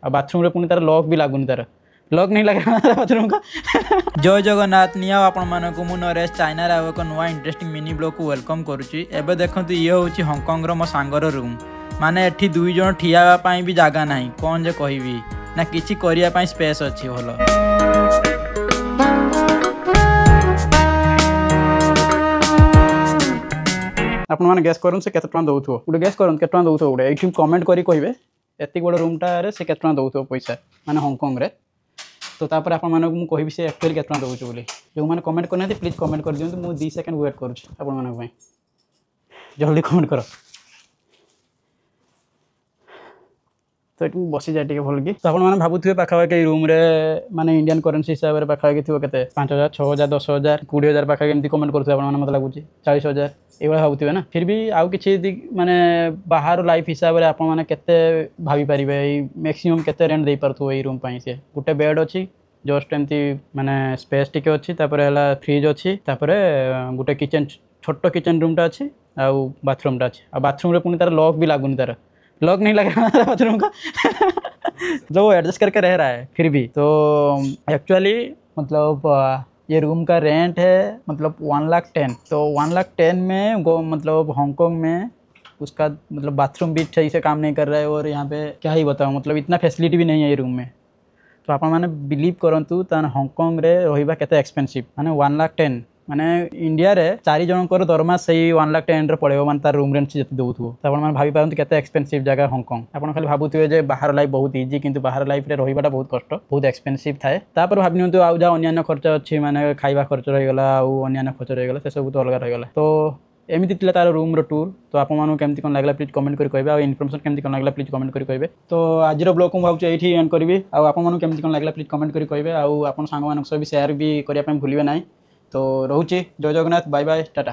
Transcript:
आ bathroom रे पुणी तार लॉक भी लागुनी तार लॉक नहीं लगा बाथरूम का। जय जगन्नाथ निया आपण मानक मु नरेश चाइना रे एक नुआ इंटरेस्टिंग मिनी ब्लॉग को वेलकम करुच्ची। एबे देखंतु ये होची हांगकांग रो मो सांगर रूम माने एठी दुई जण ठियावा पई भी जागा नाही कोन जे कहिबी ना किछि करिया पई स्पेस अछि भलो। आपण माने गैस करन से केते टका दउथो गुटे गैस करन केते टका दउथो गुटे एठी कमेंट करी कहिबे एति बड़ रूमटा रे से केते टका दउथो पैसा माने हांगकांग रे। तो तापर आपण माने मु कहिबी से एक्चुअली केते टका दउथो बोली जो माने कमेंट करनाते प्लीज कमेंट कर दियंतु मु 2 सेकंड वेट करू आपण माने पई जल्दी कमेंट करो। तो ये बसी जाए टे भल कि तो आपने भावुए पाखापाखि रूम रे माने इंडियन करेन्सी हिसाब से पाखापाखि थी के 5000 6000 10000 20000 पाखापाखि एमती कमेंट करते मत लगुच 40000 ये भावुए ना। फिर भी आउ कि माने बाहर लाइफ हिसाब से आपते भाई पारे मैक्सिमम केते रेंट दे पार्थो ये रूम से गोटे बेड अच्छी जस्ट एमती माने स्पेस टिके अच्छी फ्रिज अच्छी गोटे किचन छोट किचन रूमटा अच्छी आउ बाथरूमटा अच्छी आ बाथरूम रे पुणी तार लॉक भी लागुनी तार लॉक नहीं लगा बाथरूम का जो वो एडजस्ट करके रह रहा है फिर भी। तो एक्चुअली मतलब ये रूम का रेंट है मतलब 1,10,000 तो 1,10,000 में मतलब हांगकांग में उसका मतलब बाथरूम भी सही से काम नहीं कर रहा है और यहाँ पे क्या ही बताऊँ मतलब इतना फैसिलिटी भी नहीं है ये रूम में। तो आप मैंने बिलीव करंतु हांगकांग रे रहिबा केते एक्सपेंसिव माने 1,10,000 माने इंडिया रे 4 जनकर दरमा से 1,10,000 रे पड़ेबो माने तार रूम रेंट से जति दउथो। तो आपण माने भाबी पारंतु केते एक्सपेंसिव जगह हांगकांग। आपण खाली भाबुथिबे जे बाहर लाइफ बहुत इजी किंतु बाहर लाइफ रे रहिबाटा बहुत कष्ट बहुत एक्सपेंसिव थाए। तापर भाबी नियंतु आउ जा अन्य खर्च अछि माने खाइबा खर्च रहि गला आउ अन्य खर्च रहि गला से सब तो अलग रहि गला। तो एमती थिला तार रूम रो टूर। तो आपण मानु केमती कोन लागला प्लीज कमेंट करि कहबे आ इन्फॉर्मेशन केमती कोन लागला प्लीज कमेंट करि कहबे। तो आज रो ब्लॉग को भाबु एठी एंड करबी आ आपण मानु केमती कोन लागला प्लीज कमेंट करि कहबे आ आपण सांग मानक सब शेयर भी करिया पय भूलिबे नाही। तो रोचे जय जगन्नाथ बाय बाय टाटा।